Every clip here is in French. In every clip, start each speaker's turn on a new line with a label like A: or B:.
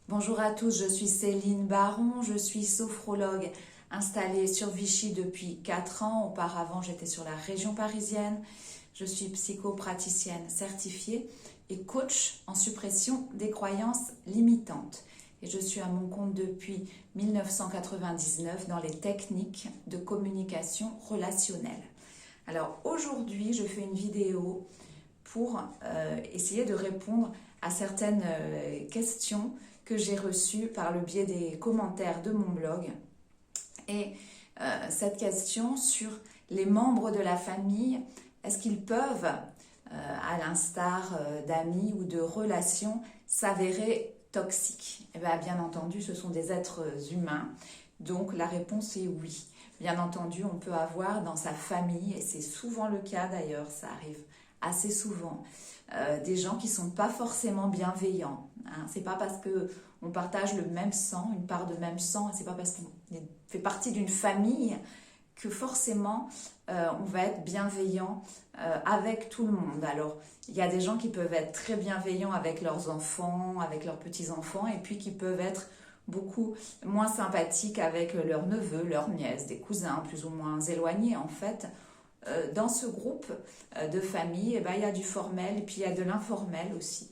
A: Bonjour à tous, je suis Céline Baron, je suis sophrologue installée sur Vichy depuis 4 ans. Auparavant, j'étais sur la région parisienne. Je suis psychopraticienne certifiée et coach en suppression des croyances limitantes. Et je suis à mon compte depuis 1999 dans les techniques de communication relationnelle. Alors aujourd'hui, je fais une vidéo pour essayer de répondre à certaines questions que j'ai reçues par le biais des commentaires de mon blog. Et cette question sur les membres de la famille, est-ce qu'ils peuvent, à l'instar d'amis ou de relations, s'avérer toxiques? Eh bien entendu, ce sont des êtres humains, donc la réponse est oui. Bien entendu, on peut avoir dans sa famille, et c'est souvent le cas d'ailleurs, ça arrive assez souvent, des gens qui ne sont pas forcément bienveillants. Hein. C'est pas parce qu'on partage le même sang, une part de même sang, c'est pas parce qu'on fait partie d'une famille que forcément on va être bienveillant avec tout le monde. Alors, il y a des gens qui peuvent être très bienveillants avec leurs enfants, avec leurs petits-enfants, et puis qui peuvent être beaucoup moins sympathiques avec leurs neveux, leurs nièces, des cousins plus ou moins éloignés en fait. Dans ce groupe de famille, il y a du formel et puis il y a de l'informel aussi.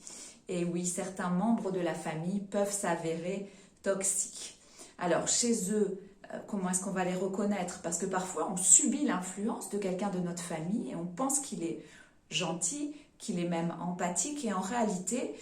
A: Et oui, certains membres de la famille peuvent s'avérer toxiques. Alors, chez eux, comment est-ce qu'on va les reconnaître? Parce que parfois, on subit l'influence de quelqu'un de notre famille et on pense qu'il est gentil, qu'il est même empathique. Et en réalité,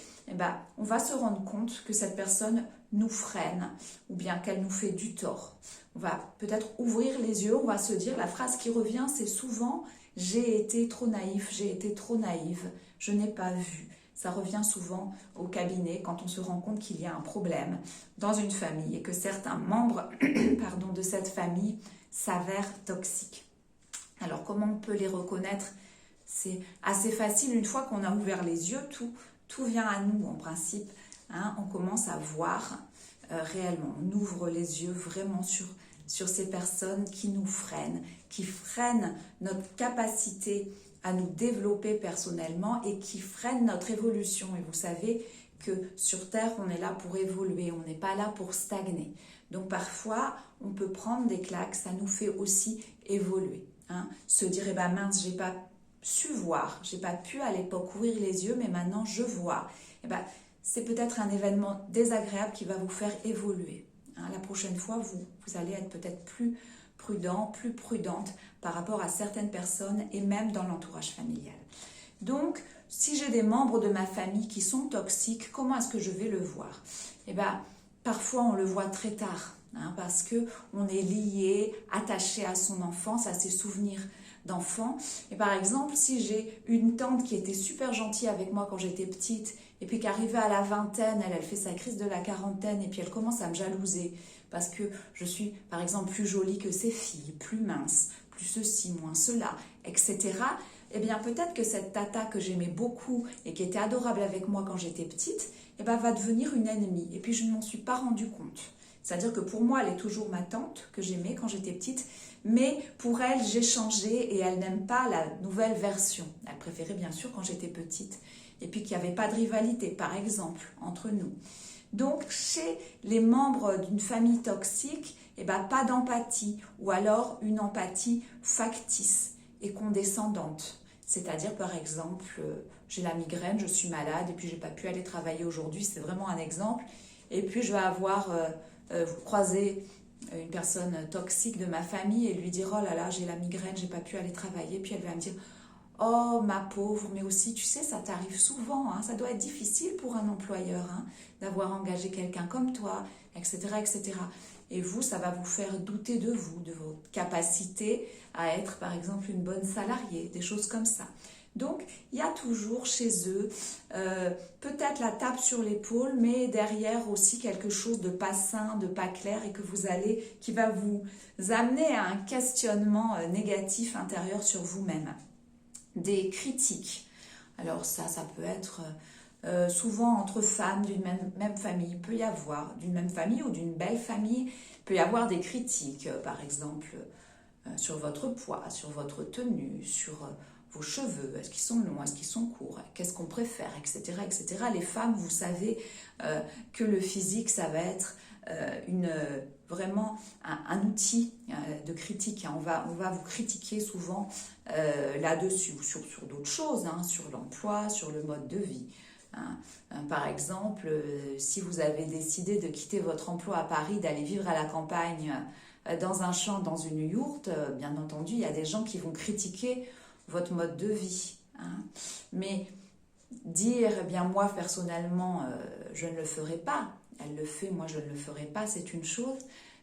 A: on va se rendre compte que cette personne nous freine ou bien qu'elle nous fait du tort. On va peut-être ouvrir les yeux, on va se dire, la phrase qui revient, c'est souvent « j'ai été trop naïf, j'ai été trop naïve, je n'ai pas vu ». Ça revient souvent au cabinet quand on se rend compte qu'il y a un problème dans une famille et que certains membres de cette famille s'avèrent toxiques. Alors comment on peut les reconnaître? C'est assez facile, une fois qu'on a ouvert les yeux, tout vient à nous en principe. Hein, on commence à voir réellement, on ouvre les yeux vraiment sur ces personnes qui nous freinent, qui freinent notre capacité à nous développer personnellement et qui freinent notre évolution. Et vous savez que sur Terre, on est là pour évoluer, on n'est pas là pour stagner. Donc parfois, on peut prendre des claques, ça nous fait aussi évoluer. Hein. Se dire, mince, j'ai pas su voir, j'ai pas pu à l'époque ouvrir les yeux, mais maintenant je vois. C'est peut-être un événement désagréable qui va vous faire évoluer. Hein, la prochaine fois, vous allez être peut-être plus prudent, plus prudente par rapport à certaines personnes et même dans l'entourage familial. Donc, si j'ai des membres de ma famille qui sont toxiques, comment est-ce que je vais le voir? Parfois on le voit très tard, hein, parce qu'on est lié, attaché à son enfance, à ses souvenirs d'enfant. Et par exemple, si j'ai une tante qui était super gentille avec moi quand j'étais petite, et puis qu'arrivée à la vingtaine, elle fait sa crise de la quarantaine, et puis elle commence à me jalouser, parce que je suis par exemple plus jolie que ses filles, plus mince, plus ceci, moins cela, etc. Peut-être que cette tata que j'aimais beaucoup et qui était adorable avec moi quand j'étais petite, va devenir une ennemie. Et puis je ne m'en suis pas rendu compte. C'est-à-dire que pour moi, elle est toujours ma tante que j'aimais quand j'étais petite, mais pour elle, j'ai changé et elle n'aime pas la nouvelle version. Elle préférait bien sûr quand j'étais petite. Et puis qu'il n'y avait pas de rivalité, par exemple, entre nous. Donc, chez les membres d'une famille toxique, pas d'empathie, ou alors une empathie factice et condescendante. C'est-à-dire, par exemple, j'ai la migraine, je suis malade, et puis j'ai pas pu aller travailler aujourd'hui, c'est vraiment un exemple. Et puis, je vais avoir croisé une personne toxique de ma famille et lui dire « Oh là là, j'ai la migraine, j'ai pas pu aller travailler », puis elle va me dire « Oh, ma pauvre, mais aussi, tu sais, ça t'arrive souvent, hein, ça doit être difficile pour un employeur hein, d'avoir engagé quelqu'un comme toi, etc., etc. » Et vous, ça va vous faire douter de vous, de votre capacité à être, par exemple, une bonne salariée, des choses comme ça. Donc, il y a toujours chez eux peut-être la tape sur l'épaule, mais derrière aussi quelque chose de pas sain, de pas clair et qui va vous amener à un questionnement négatif intérieur sur vous-même. Des critiques. Alors ça peut être souvent entre femmes d'une même famille. Il peut y avoir, d'une même famille ou d'une belle famille, il peut y avoir des critiques, par exemple, sur votre poids, sur votre tenue, sur vos cheveux, est-ce qu'ils sont longs, est-ce qu'ils sont courts, qu'est-ce qu'on préfère, etc., etc. Les femmes, vous savez que le physique, ça va être vraiment un outil de critique. Hein. On va vous critiquer souvent là-dessus, ou sur d'autres choses, hein, sur l'emploi, sur le mode de vie. Hein. Par exemple, si vous avez décidé de quitter votre emploi à Paris, d'aller vivre à la campagne, dans un champ, dans une yourte, bien entendu, il y a des gens qui vont critiquer votre mode de vie. Hein. Mais dire, eh bien moi personnellement, je ne le ferai pas, elle le fait, moi je ne le ferai pas, c'est une chose.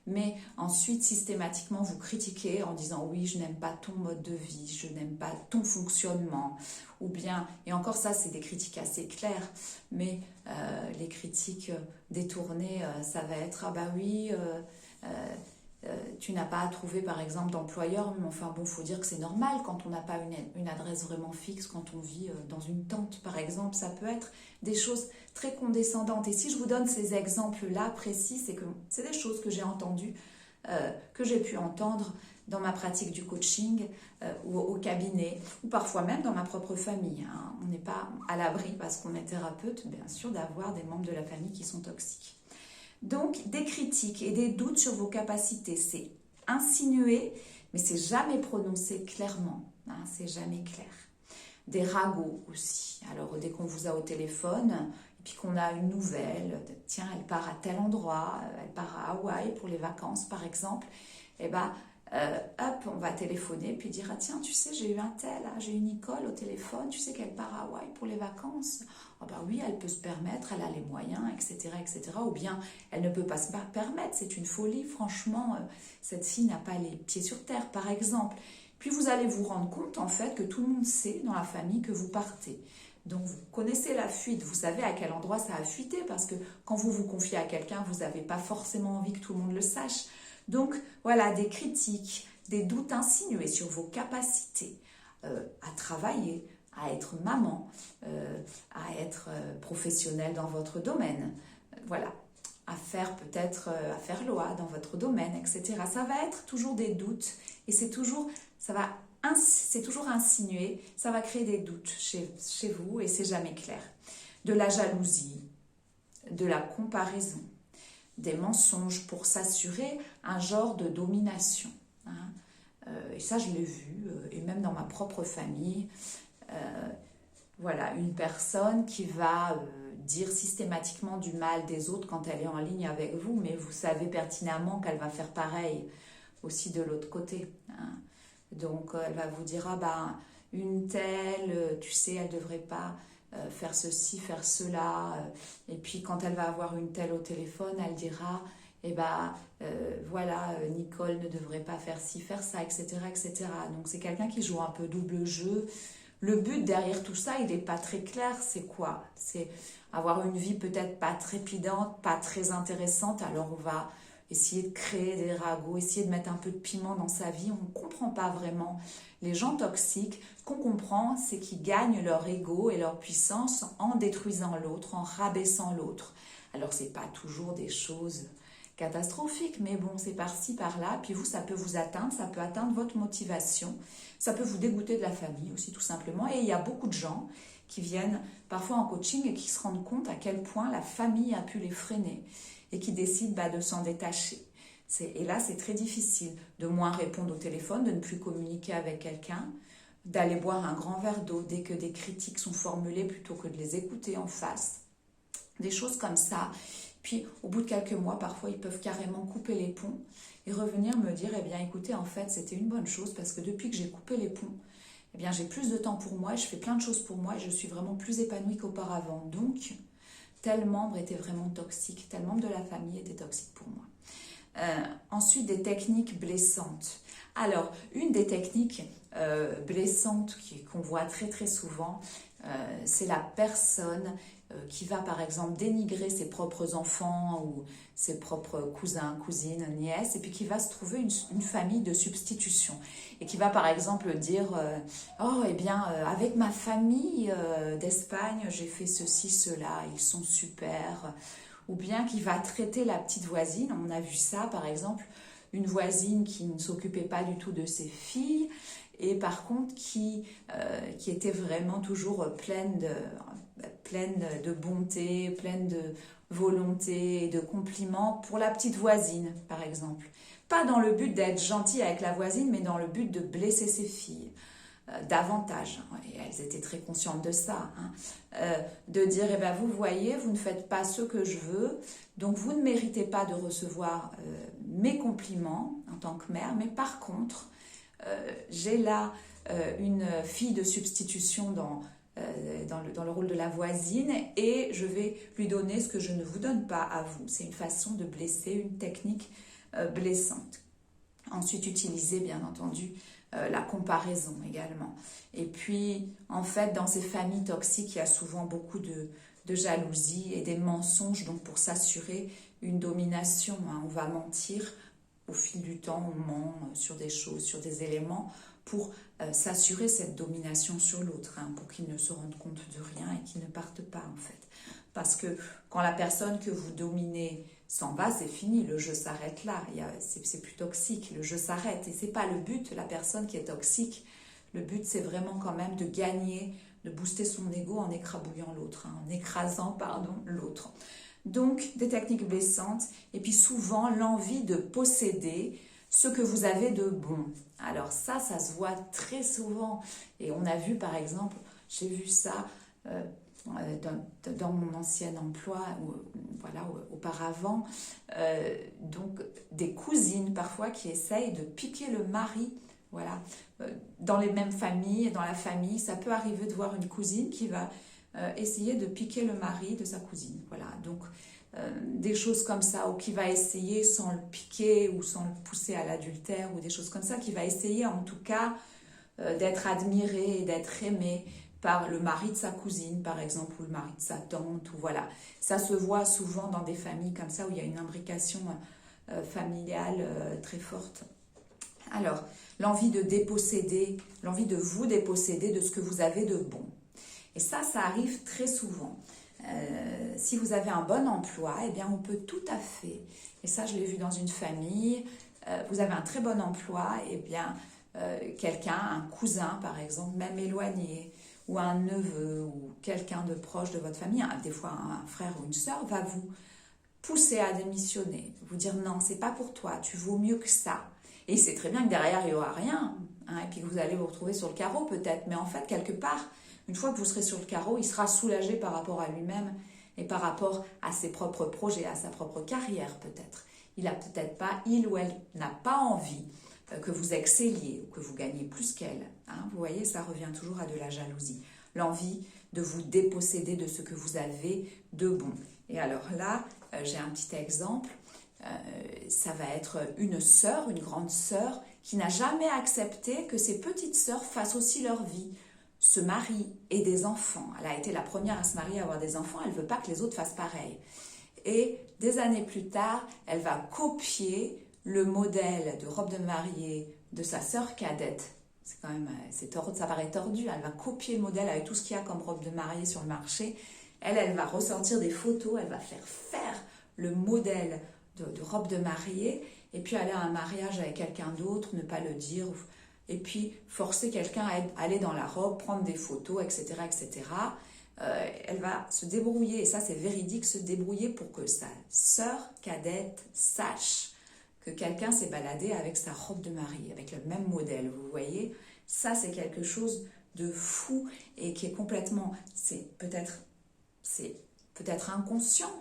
A: Mais ensuite, systématiquement, vous critiquez en disant oui, je n'aime pas ton mode de vie, je n'aime pas ton fonctionnement. Ou bien, et encore ça, c'est des critiques assez claires, mais les critiques détournées, ça va être ah bah oui, tu n'as pas à trouver par exemple d'employeur, mais enfin bon, il faut dire que c'est normal quand on n'a pas une adresse vraiment fixe, quand on vit dans une tente par exemple, ça peut être des choses très condescendantes. Et si je vous donne ces exemples-là précis, c'est que c'est des choses que j'ai entendues, que j'ai pu entendre dans ma pratique du coaching ou au cabinet, ou parfois même dans ma propre famille. Hein. On n'est pas à l'abri, parce qu'on est thérapeute, bien sûr, d'avoir des membres de la famille qui sont toxiques. Donc, des critiques et des doutes sur vos capacités, c'est insinué, mais c'est jamais prononcé clairement. Hein, c'est jamais clair. Des ragots aussi. Alors, dès qu'on vous a au téléphone, et puis qu'on a une nouvelle, tiens, elle part à tel endroit, elle part à Hawaï pour les vacances, par exemple, et ben, hop, on va téléphoner, puis dire, ah tiens, tu sais, j'ai eu un tel, j'ai eu Nicole au téléphone, tu sais qu'elle part à Hawaï pour les vacances. Ah bah oui, elle peut se permettre, elle a les moyens, etc., etc. Ou bien, elle ne peut pas se permettre, c'est une folie, franchement, cette fille n'a pas les pieds sur terre, par exemple. Puis vous allez vous rendre compte, en fait, que tout le monde sait dans la famille que vous partez. Donc, vous connaissez la fuite, vous savez à quel endroit ça a fuité, parce que quand vous vous confiez à quelqu'un, vous n'avez pas forcément envie que tout le monde le sache. Donc, voilà, des critiques, des doutes insinués sur vos capacités à travailler, à être maman, à être professionnelle dans votre domaine, voilà, à faire peut-être, à faire loi dans votre domaine, etc. Ça va être toujours des doutes et c'est toujours insinué, ça va créer des doutes chez vous et c'est jamais clair. De la jalousie, de la comparaison, des mensonges pour s'assurer un genre de domination. Hein. Et ça, je l'ai vu, et même dans ma propre famille. Voilà, une personne qui va dire systématiquement du mal des autres quand elle est en ligne avec vous, mais vous savez pertinemment qu'elle va faire pareil aussi de l'autre côté. Hein. Donc, elle va vous dire, ah ben, une telle, tu sais, elle ne devrait pas faire ceci, faire cela. Et puis, quand elle va avoir une telle au téléphone, elle dira, eh ben, voilà, Nicole ne devrait pas faire ci, faire ça, etc., etc. Donc, c'est quelqu'un qui joue un peu double jeu. Le but derrière tout ça, il n'est pas très clair. C'est quoi? C'est avoir une vie peut-être pas trépidante, pas très intéressante. Alors, on va essayer de créer des ragots, essayer de mettre un peu de piment dans sa vie. On ne comprend pas vraiment. Les gens toxiques, ce qu'on comprend, c'est qu'ils gagnent leur ego et leur puissance en détruisant l'autre, en rabaissant l'autre. Alors, ce n'est pas toujours des choses catastrophiques, mais bon, c'est par-ci, par-là. Puis vous, ça peut vous atteindre, ça peut atteindre votre motivation, ça peut vous dégoûter de la famille aussi, tout simplement. Et il y a beaucoup de gens qui viennent parfois en coaching et qui se rendent compte à quel point la famille a pu les freiner et qui décident de s'en détacher. Et là, c'est très difficile de moins répondre au téléphone, de ne plus communiquer avec quelqu'un, d'aller boire un grand verre d'eau dès que des critiques sont formulées plutôt que de les écouter en face. Des choses comme ça. Puis, au bout de quelques mois, parfois, ils peuvent carrément couper les ponts et revenir me dire, eh bien, écoutez, en fait, c'était une bonne chose parce que depuis que j'ai coupé les ponts, eh bien, j'ai plus de temps pour moi, je fais plein de choses pour moi et je suis vraiment plus épanouie qu'auparavant. Donc, tel membre était vraiment toxique, tel membre de la famille était toxique pour moi. Ensuite, des techniques blessantes. Alors, une des techniques blessantes qu'on voit très très souvent, c'est la personne qui va par exemple dénigrer ses propres enfants ou ses propres cousins, cousines, nièces, et puis qui va se trouver une famille de substitution. Et qui va par exemple dire oh, eh bien, avec ma famille d'Espagne, j'ai fait ceci, cela, ils sont super. Ou bien qui va traiter la petite voisine. On a vu ça, par exemple, une voisine qui ne s'occupait pas du tout de ses filles et par contre qui était vraiment toujours pleine de bonté, pleine de volonté et de compliments pour la petite voisine, par exemple. Pas dans le but d'être gentil avec la voisine, mais dans le but de blesser ses filles davantage. Et elles étaient très conscientes de ça. De dire, eh ben, vous voyez, vous ne faites pas ce que je veux, donc vous ne méritez pas de recevoir mes compliments en tant que mère, mais par contre, j'ai là une fille de substitution dans le rôle de la voisine et je vais lui donner ce que je ne vous donne pas à vous. C'est une façon de blesser, une technique blessante. Ensuite, utiliser bien entendu la comparaison également. Et puis, en fait, dans ces familles toxiques, il y a souvent beaucoup de jalousie et des mensonges, donc pour s'assurer une domination. On va mentir au fil du temps, on ment sur des choses, sur des éléments, pour s'assurer cette domination sur l'autre, pour qu'il ne se rende compte de rien et qu'il ne parte pas en fait. Parce que quand la personne que vous dominez s'en va, c'est fini, le jeu s'arrête là, c'est plus toxique, le jeu s'arrête. Et c'est pas le but, la personne qui est toxique, le but c'est vraiment quand même de gagner, de booster son ego en écrabouillant l'autre, en écrasant, pardon, l'autre. Donc des techniques blessantes, et puis souvent l'envie de posséder ce que vous avez de bon. Alors ça se voit très souvent. Et on a vu par exemple, j'ai vu ça dans mon ancien emploi, voilà, auparavant, donc des cousines parfois qui essayent de piquer le mari. Voilà, dans les mêmes familles, dans la famille, ça peut arriver de voir une cousine qui va essayer de piquer le mari de sa cousine. Voilà, donc des choses comme ça, ou qui va essayer sans le piquer ou sans le pousser à l'adultère, ou des choses comme ça, qui va essayer en tout cas d'être admiré et d'être aimé par le mari de sa cousine, par exemple, ou le mari de sa tante, ou voilà. Ça se voit souvent dans des familles comme ça, où il y a une imbrication familiale très forte. Alors, l'envie de déposséder, l'envie de vous déposséder de ce que vous avez de bon. Et ça arrive très souvent. Si vous avez un bon emploi, eh bien on peut tout à fait, et ça je l'ai vu dans une famille, vous avez un très bon emploi, eh bien quelqu'un, un cousin par exemple, même éloigné, ou un neveu, ou quelqu'un de proche de votre famille, des fois un frère ou une sœur, va vous pousser à démissionner, vous dire non, c'est pas pour toi, tu vaux mieux que ça. Et c'est très bien que derrière il n'y aura rien, et puis que vous allez vous retrouver sur le carreau peut-être, mais en fait quelque part, une fois que vous serez sur le carreau, il sera soulagé par rapport à lui-même et par rapport à ses propres projets, à sa propre carrière peut-être. Il ou elle n'a pas envie que vous excelliez ou que vous gagnez plus qu'elle. Vous voyez, ça revient toujours à de la jalousie. L'envie de vous déposséder de ce que vous avez de bon. Et alors là, j'ai un petit exemple. Ça va être une sœur, une grande sœur, qui n'a jamais accepté que ses petites sœurs fassent aussi leur vie, se marient et des enfants. Elle a été la première à se marier, à avoir des enfants, elle ne veut pas que les autres fassent pareil. Et des années plus tard, elle va copier le modèle de robe de mariée de sa sœur cadette. C'est quand même, ça paraît tordu, elle va copier le modèle avec tout ce qu'il y a comme robe de mariée sur le marché. Elle va ressortir des photos, elle va faire le modèle de robe de mariée, et puis aller à un mariage avec quelqu'un d'autre, ne pas le dire, et puis forcer quelqu'un à aller dans la robe, prendre des photos, etc. etc. Elle va se débrouiller, et ça c'est véridique, se débrouiller pour que sa sœur cadette sache que quelqu'un s'est baladé avec sa robe de mariée, avec le même modèle, vous voyez. Ça c'est quelque chose de fou, et qui est complètement, c'est peut-être inconscient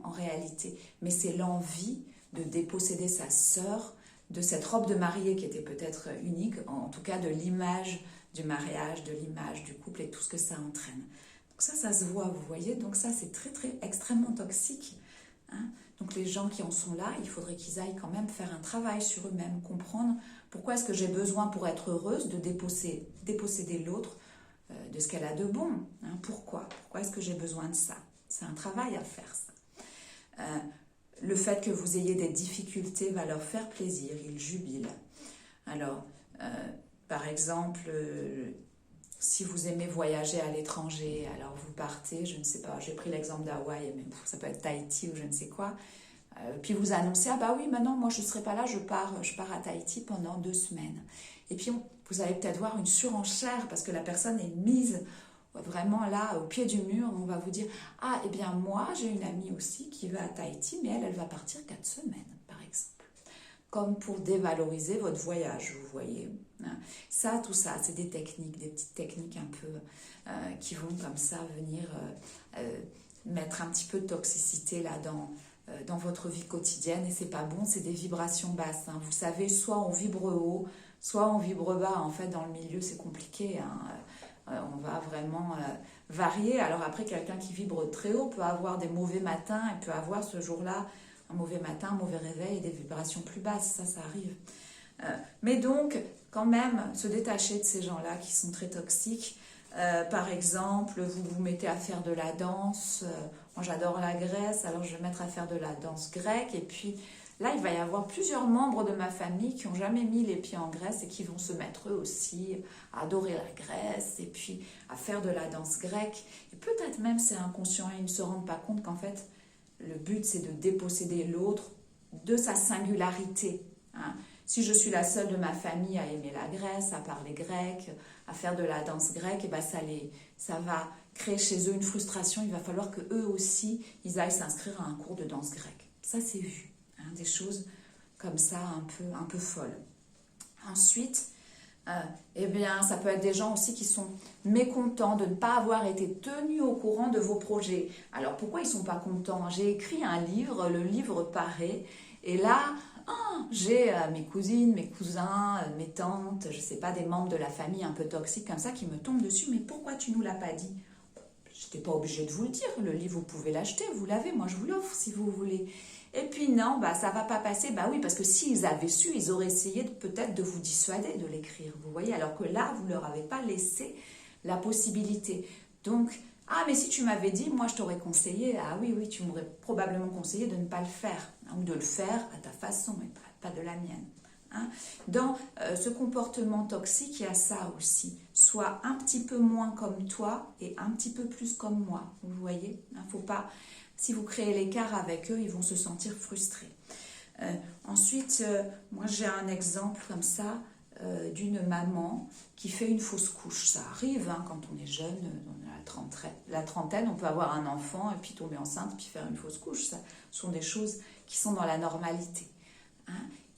A: en réalité, mais c'est l'envie de déposséder sa sœur de cette robe de mariée qui était peut-être unique, en tout cas de l'image du mariage, de l'image du couple et tout ce que ça entraîne. Donc ça se voit, vous voyez, donc ça c'est très extrêmement toxique. Donc les gens qui en sont là, il faudrait qu'ils aillent quand même faire un travail sur eux-mêmes, comprendre pourquoi est-ce que j'ai besoin pour être heureuse de déposséder l'autre de ce qu'elle a de bon. Pourquoi est-ce que j'ai besoin de ça? C'est un travail à faire ça. Le fait que vous ayez des difficultés va leur faire plaisir, ils jubilent. Alors, par exemple, si vous aimez voyager à l'étranger, alors vous partez, je ne sais pas, j'ai pris l'exemple d'Hawaï, mais ça peut être Tahiti ou je ne sais quoi, puis vous annoncez, ah bah oui, maintenant moi je ne serai pas là, je pars à Tahiti pendant 2 semaines. Et puis vous allez peut-être voir une surenchère parce que la personne est mise vraiment là au pied du mur. On va vous dire, ah, eh bien moi j'ai une amie aussi qui va à Tahiti, mais elle va partir 4 semaines par exemple. Comme pour dévaloriser votre voyage, vous voyez. Ça, tout ça, c'est des techniques, des petites techniques un peu qui vont comme ça venir mettre un petit peu de toxicité là dans votre vie quotidienne. Et c'est pas bon, c'est des vibrations basses. Vous savez, soit on vibre haut, soit on vibre bas. En fait, dans le milieu, c'est compliqué. On va vraiment varier. Alors après, quelqu'un qui vibre très haut peut avoir des mauvais matins et peut avoir ce jour-là un mauvais matin, un mauvais réveil et des vibrations plus basses, ça arrive. Mais donc, quand même, se détacher de ces gens-là qui sont très toxiques. Par exemple, vous vous mettez à faire de la danse. Moi, j'adore la Grèce, alors je vais mettre à faire de la danse grecque. Et puis là, il va y avoir plusieurs membres de ma famille qui n'ont jamais mis les pieds en Grèce et qui vont se mettre eux aussi à adorer la Grèce et puis à faire de la danse grecque. Et peut-être même c'est inconscient et ils ne se rendent pas compte qu'en fait, le but, c'est de déposséder l'autre de sa singularité. Si je suis la seule de ma famille à aimer la Grèce, à parler grec, à faire de la danse grecque, et ben ça va créer chez eux une frustration. Il va falloir que eux aussi, ils aillent s'inscrire à un cours de danse grecque. Ça, c'est vu. Des choses comme ça, un peu folles. Ensuite, eh bien, ça peut être des gens aussi qui sont mécontents de ne pas avoir été tenus au courant de vos projets. Alors, pourquoi ils ne sont pas contents? J'ai écrit un livre, le livre paraît, et là, j'ai mes cousines, mes cousins, mes tantes, je ne sais pas, des membres de la famille un peu toxiques comme ça qui me tombent dessus. Mais pourquoi tu ne nous l'as pas dit? Je n'étais pas obligée de vous le dire. Le livre, vous pouvez l'acheter, vous l'avez, moi je vous l'offre si vous voulez. Et puis non, ça va pas passer. Oui, parce que s'ils avaient su, ils auraient essayé peut-être de vous dissuader de l'écrire. Vous voyez, alors que là, vous leur avez pas laissé la possibilité. Donc, mais si tu m'avais dit, moi je t'aurais conseillé. Ah oui, tu m'aurais probablement conseillé de ne pas le faire, ou de le faire à ta façon, mais pas de la mienne. Dans ce comportement toxique, il y a ça aussi. Sois un petit peu moins comme toi et un petit peu plus comme moi. Vous voyez, faut pas. Si vous créez l'écart avec eux, ils vont se sentir frustrés. Ensuite, moi j'ai un exemple comme ça d'une maman qui fait une fausse couche. Ça arrive quand on est jeune, dans la trentaine, on peut avoir un enfant et puis tomber enceinte puis faire une fausse couche. Ça sont des choses qui sont dans la normalité.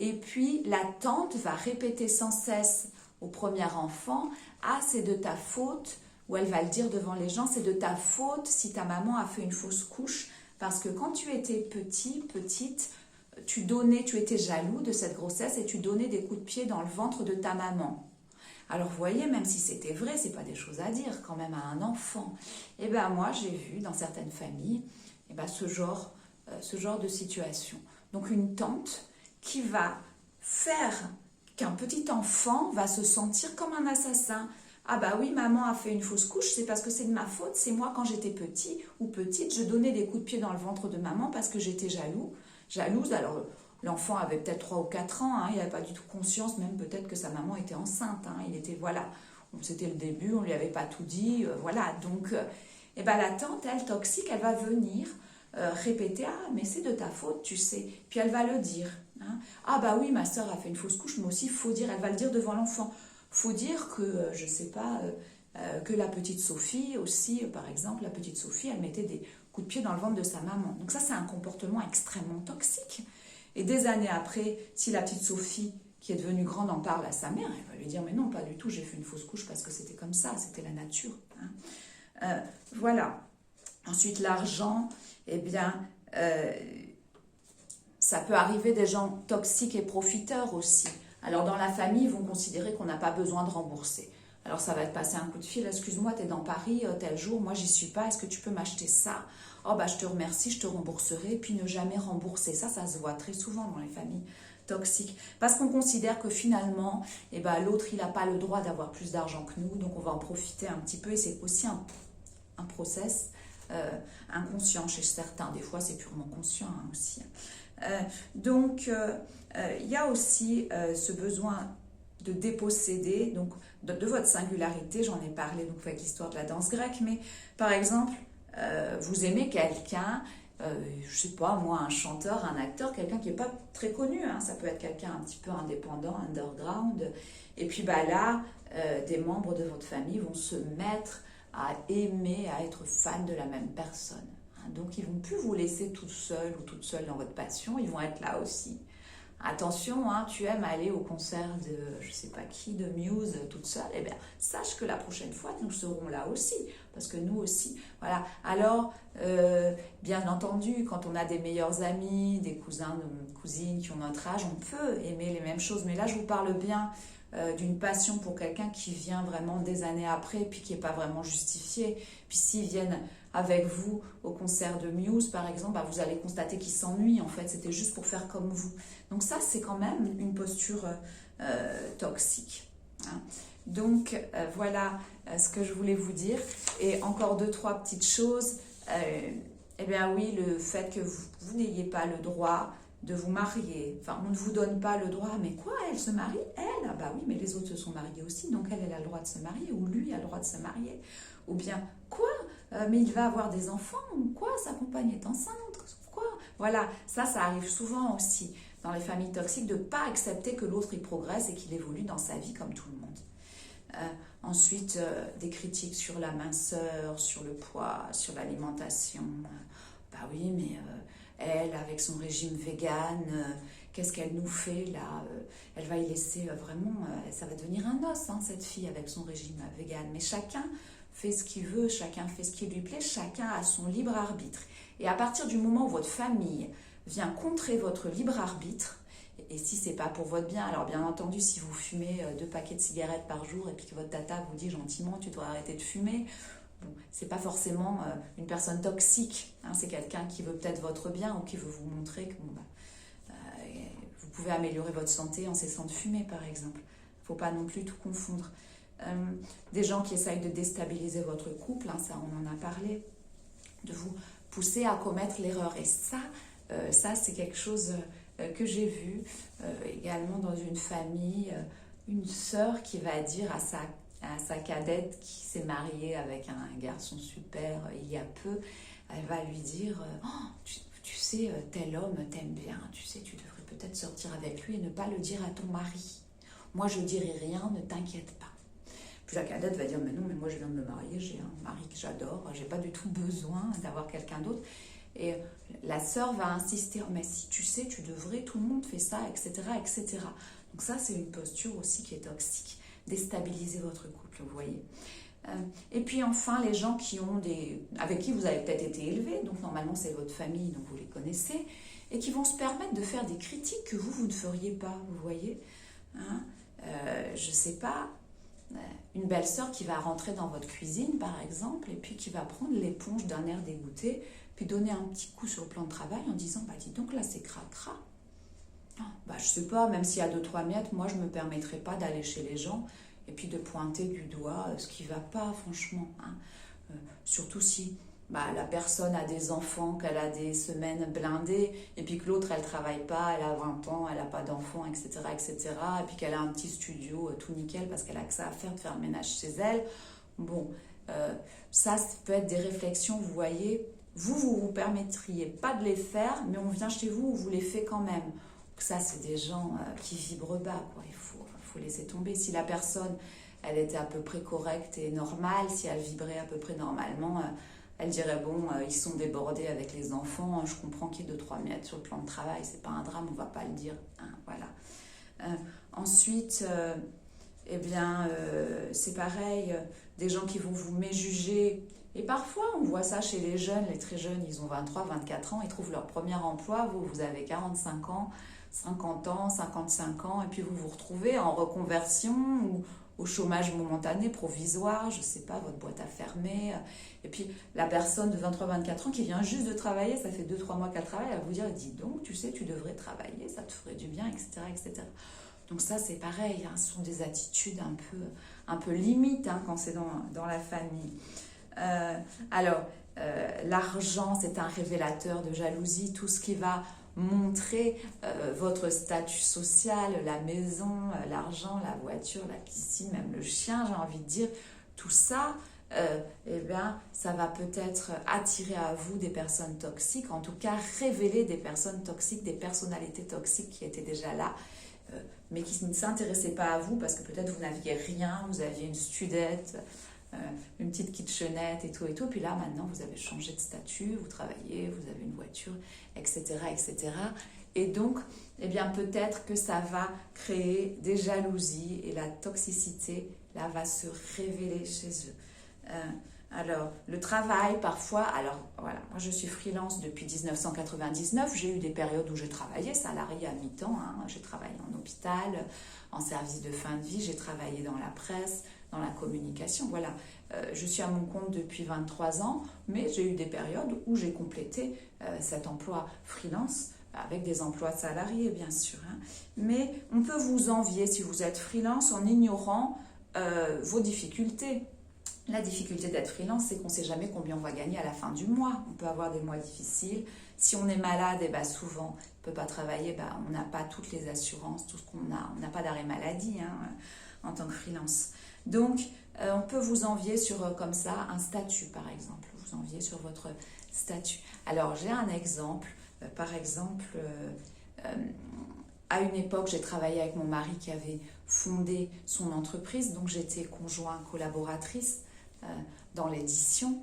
A: Et puis la tante va répéter sans cesse au premier enfant, c'est de ta faute. Ou elle va le dire devant les gens, c'est de ta faute si ta maman a fait une fausse couche, parce que quand tu étais petite, tu étais jaloux de cette grossesse et tu donnais des coups de pied dans le ventre de ta maman. Alors vous voyez, même si c'était vrai, c'est pas des choses à dire quand même à un enfant. Et moi j'ai vu dans certaines familles ce genre de situation. Donc une tante qui va faire qu'un petit enfant va se sentir comme un assassin. Oui, maman a fait une fausse couche, c'est parce que c'est de ma faute. C'est moi, quand j'étais petit ou petite, je donnais des coups de pied dans le ventre de maman parce que j'étais jalouse. Alors, l'enfant avait peut-être 3 ou 4 ans, il n'avait pas du tout conscience, même peut-être que sa maman était enceinte. Il était, c'était le début, on ne lui avait pas tout dit, Donc, la tante, elle, toxique, elle va venir répéter, mais c'est de ta faute, tu sais. Puis elle va le dire. Oui, ma soeur a fait une fausse couche, mais aussi, il faut dire, elle va le dire devant l'enfant. Faut dire que, je ne sais pas, que la petite Sophie aussi, par exemple, la petite Sophie, elle mettait des coups de pied dans le ventre de sa maman. Donc ça, c'est un comportement extrêmement toxique. Et des années après, si la petite Sophie, qui est devenue grande, en parle à sa mère, elle va lui dire, mais non, pas du tout, j'ai fait une fausse couche parce que c'était comme ça, c'était la nature. Voilà. Ensuite, l'argent, ça peut arriver des gens toxiques et profiteurs aussi. Alors, dans la famille, ils vont considérer qu'on n'a pas besoin de rembourser. Alors, ça va être passer un coup de fil. Excuse-moi, tu es dans Paris tel jour, moi, j'y suis pas. Est-ce que tu peux m'acheter ça? Je te remercie, je te rembourserai. Puis ne jamais rembourser. Ça se voit très souvent dans les familles toxiques. Parce qu'on considère que finalement, l'autre, il n'a pas le droit d'avoir plus d'argent que nous. Donc, on va en profiter un petit peu. Et c'est aussi un process inconscient chez certains. Des fois, c'est purement conscient aussi. Donc, il y a aussi ce besoin de déposséder donc, de votre singularité. J'en ai parlé donc, avec l'histoire de la danse grecque, mais par exemple, vous aimez quelqu'un je sais pas moi, un chanteur, un acteur, quelqu'un qui n'est pas très connu, hein. Ça peut être quelqu'un un petit peu indépendant, underground. Et puis bah là, des membres de votre famille vont se mettre à aimer, à être fans de la même personne. Hein. Donc ils vont plus vous laisser tout seul ou toute seule dans votre passion, ils vont être là aussi. Attention, hein, tu aimes aller au concert de, je sais pas qui, de Muse toute seule, eh bien, sache que la prochaine fois, nous serons là aussi, parce que nous aussi, voilà. Alors, bien entendu, quand on a des meilleurs amis, des cousins, cousines qui ont notre âge, on peut aimer les mêmes choses, mais là, je vous parle bien d'une passion pour quelqu'un qui vient vraiment des années après, puis qui n'est pas vraiment justifiée. Puis s'ils viennent avec vous au concert de Muse, par exemple, bah, vous allez constater qu'ils s'ennuient, en fait, c'était juste pour faire comme vous. Donc ça, c'est quand même une posture toxique. Hein. Donc voilà ce que je voulais vous dire. Et encore deux, trois petites choses. Eh bien oui, le fait que vous n'ayez pas le droit de vous marier. Enfin, on ne vous donne pas le droit. Mais quoi, elle se marie? Elle? Ah bah oui, mais les autres se sont mariés aussi. Donc elle a le droit de se marier. Ou lui a le droit de se marier. Ou bien, quoi? Mais il va avoir des enfants? Ou quoi? Sa compagne est enceinte? Quoi? Voilà, ça arrive souvent aussi dans les familles toxiques, de ne pas accepter que l'autre y progresse et qu'il évolue dans sa vie comme tout le monde. Ensuite, des critiques sur la minceur, sur le poids, sur l'alimentation. Bah oui, mais elle, avec son régime vegan, qu'est-ce qu'elle nous fait là? Elle va y laisser vraiment, ça va devenir un os, hein, cette fille, avec son régime vegan. Mais chacun fait ce qu'il veut, chacun fait ce qui lui plaît, chacun a son libre arbitre. Et à partir du moment où votre famille vient contrer votre libre arbitre, et si c'est pas pour votre bien, alors bien entendu, si vous fumez 2 paquets de cigarettes par jour et puis que votre tata vous dit gentiment tu dois arrêter de fumer, bon, c'est pas forcément une personne toxique, hein, c'est quelqu'un qui veut peut-être votre bien ou qui veut vous montrer que bon, vous pouvez améliorer votre santé en cessant de fumer par exemple. Faut pas non plus tout confondre. Des gens qui essayent de déstabiliser votre couple, hein, ça on en a parlé, de vous pousser à commettre l'erreur. Et ça c'est quelque chose que j'ai vu également dans une famille, une sœur qui va dire à sa cadette qui s'est mariée avec un garçon super il y a peu, elle va lui dire oh, tu sais, tel homme t'aime bien, tu sais, tu devrais peut-être sortir avec lui et ne pas le dire à ton mari. Moi je dirai rien, ne t'inquiète pas. Puis la cadette va dire mais non, mais moi je viens de me marier, j'ai un mari que j'adore, j'ai pas du tout besoin d'avoir quelqu'un d'autre. Et la sœur va insister, mais si tu sais, tu devrais, tout le monde fait ça, etc., etc. Donc ça, c'est une posture aussi qui est toxique. Déstabiliser votre couple, vous voyez. Et puis enfin, les gens avec qui vous avez peut-être été élevé, donc normalement c'est votre famille, donc vous les connaissez, et qui vont se permettre de faire des critiques que vous ne feriez pas, vous voyez. Hein, je sais pas, une belle-sœur qui va rentrer dans votre cuisine, par exemple, et puis qui va prendre l'éponge d'un air dégoûté, puis donner un petit coup sur le plan de travail en disant « bah dis donc là c'est cracra ». Bah je sais pas, même s'il y a 2-3 miettes, moi je me permettrai pas d'aller chez les gens et puis de pointer du doigt ce qui va pas, franchement. Hein. Surtout si la personne a des enfants, qu'elle a des semaines blindées, et puis que l'autre elle travaille pas, elle a 20 ans, elle a pas d'enfants, etc., etc., et puis qu'elle a un petit studio tout nickel parce qu'elle a que ça à faire de faire le ménage chez elle. Bon, ça peut être des réflexions, vous voyez. Vous permettriez pas de les faire, mais on vient chez vous, on vous les fait quand même. Donc ça, c'est des gens qui vibrent bas, quoi. Il faut laisser tomber. Si la personne, elle était à peu près correcte et normale, si elle vibrait à peu près normalement, elle dirait, bon, ils sont débordés avec les enfants, je comprends qu'il y ait 2-3 miettes sur le plan de travail, c'est pas un drame, on va pas le dire. Hein, voilà. Ensuite, c'est pareil, des gens qui vont vous méjuger. Et parfois, on voit ça chez les jeunes, les très jeunes, ils ont 23-24 ans, ils trouvent leur premier emploi, vous avez 45 ans, 50 ans, 55 ans, et puis vous vous retrouvez en reconversion ou au chômage momentané, provisoire, je ne sais pas, votre boîte à fermer. Et puis la personne de 23-24 ans qui vient juste de travailler, ça fait 2-3 mois qu'elle travaille, elle va vous dire, dis donc, tu sais, tu devrais travailler, ça te ferait du bien, etc. etc. Donc ça, c'est pareil, hein, ce sont des attitudes un peu limites hein, quand c'est dans la famille. L'argent, c'est un révélateur de jalousie. Tout ce qui va montrer votre statut social, la maison, l'argent, la voiture, la piscine, même le chien, j'ai envie de dire, tout ça, eh bien, ça va peut-être attirer à vous des personnes toxiques, en tout cas révéler des personnes toxiques, des personnalités toxiques qui étaient déjà là, mais qui ne s'intéressaient pas à vous parce que peut-être vous n'aviez rien, vous aviez une studette, une petite kitchenette et tout, puis là maintenant vous avez changé de statut, vous travaillez, vous avez une voiture, etc., etc. Et donc, eh bien peut-être que ça va créer des jalousies et la toxicité là va se révéler chez eux. Alors, le travail, parfois, alors voilà, moi je suis freelance depuis 1999, j'ai eu des périodes où j'ai travaillé salarié à mi-temps, hein, j'ai travaillé en hôpital, en service de fin de vie, j'ai travaillé dans la presse, dans la communication, voilà. Je suis à mon compte depuis 23 ans, mais j'ai eu des périodes où j'ai complété cet emploi freelance avec des emplois salariés, bien sûr. Hein. Mais on peut vous envier si vous êtes freelance en ignorant vos difficultés. La difficulté d'être freelance, c'est qu'on ne sait jamais combien on va gagner à la fin du mois. On peut avoir des mois difficiles. Si on est malade, eh ben souvent, on ne peut pas travailler, on n'a pas toutes les assurances, tout ce qu'on a. On n'a pas d'arrêt maladie en tant que freelance. Donc, on peut vous envier sur, comme ça, un statut, par exemple. Vous envier sur votre statut. Alors, j'ai un exemple. Par exemple, à une époque, j'ai travaillé avec mon mari qui avait fondé son entreprise. Donc, j'étais conjointe collaboratrice dans l'édition,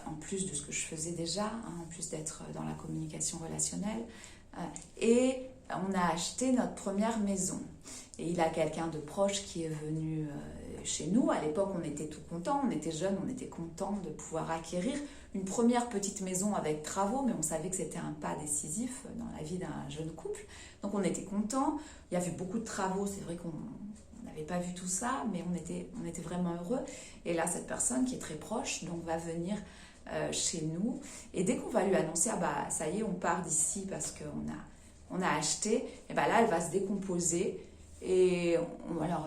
A: en plus de ce que je faisais déjà, en plus d'être dans la communication relationnelle. Et on a acheté notre première maison. Et il a quelqu'un de proche qui est venu chez nous. À l'époque, on était tout contents, on était jeunes, on était contents de pouvoir acquérir une première petite maison avec travaux, mais on savait que c'était un pas décisif dans la vie d'un jeune couple. Donc on était contents. Il y avait beaucoup de travaux, c'est vrai qu'on n'avait pas vu tout ça, mais on était vraiment heureux. Et là, cette personne qui est très proche, donc va venir chez nous. Et dès qu'on va lui annoncer, ça y est, on part d'ici parce qu'on a acheté, et là, elle va se décomposer. Et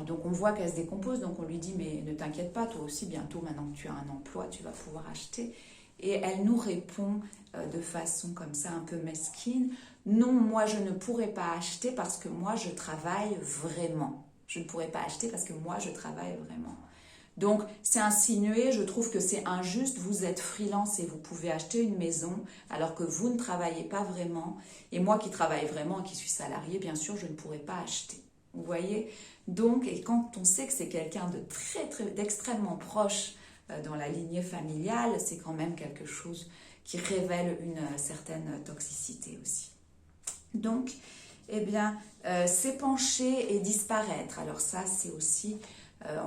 A: donc on voit qu'elle se décompose, donc on lui dit, mais ne t'inquiète pas, toi aussi, bientôt, maintenant que tu as un emploi, tu vas pouvoir acheter. Et elle nous répond de façon comme ça, un peu mesquine, non, moi je ne pourrais pas acheter parce que moi je travaille vraiment. Je ne pourrais pas acheter parce que moi je travaille vraiment. Donc c'est insinué, je trouve que c'est injuste, vous êtes freelance et vous pouvez acheter une maison alors que vous ne travaillez pas vraiment. Et moi qui travaille vraiment, qui suis salariée, bien sûr, je ne pourrais pas acheter. Vous voyez? Donc, et quand on sait que c'est quelqu'un de d'extrêmement proche dans la lignée familiale, c'est quand même quelque chose qui révèle une certaine toxicité aussi. Donc, eh bien, s'épancher et disparaître. Alors ça, c'est aussi,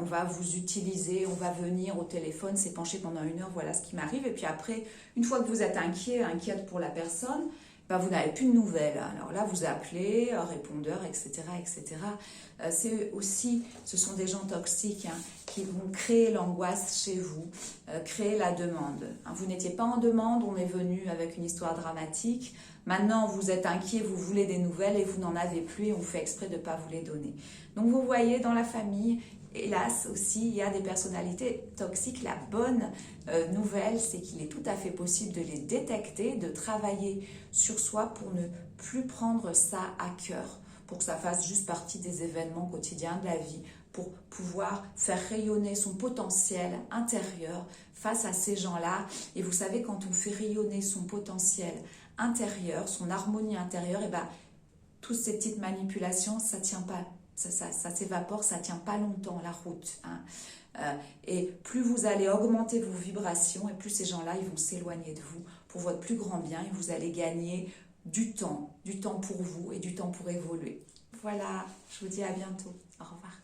A: on va vous utiliser, on va venir au téléphone, s'épancher pendant 1 heure, voilà ce qui m'arrive. Et puis après, une fois que vous êtes inquiète pour la personne, vous n'avez plus de nouvelles. Alors là, vous appelez, répondeur, etc., etc. C'est aussi, ce sont des gens toxiques qui vont créer l'angoisse chez vous, créer la demande. Vous n'étiez pas en demande, on est venu avec une histoire dramatique. Maintenant, vous êtes inquiet, vous voulez des nouvelles et vous n'en avez plus et on fait exprès de ne pas vous les donner. Donc vous voyez, dans la famille, hélas aussi, il y a des personnalités toxiques. La bonne nouvelle, c'est qu'il est tout à fait possible de les détecter, de travailler sur soi pour ne plus prendre ça à cœur, pour que ça fasse juste partie des événements quotidiens de la vie, pour pouvoir faire rayonner son potentiel intérieur face à ces gens-là. Et vous savez, quand on fait rayonner son potentiel intérieur, son harmonie intérieure, toutes ces petites manipulations, ça ne tient pas. Ça s'évapore, ça ne tient pas longtemps la route. Et plus vous allez augmenter vos vibrations, et plus ces gens-là, ils vont s'éloigner de vous pour votre plus grand bien, et vous allez gagner du temps pour vous et du temps pour évoluer. Voilà, je vous dis à bientôt. Au revoir.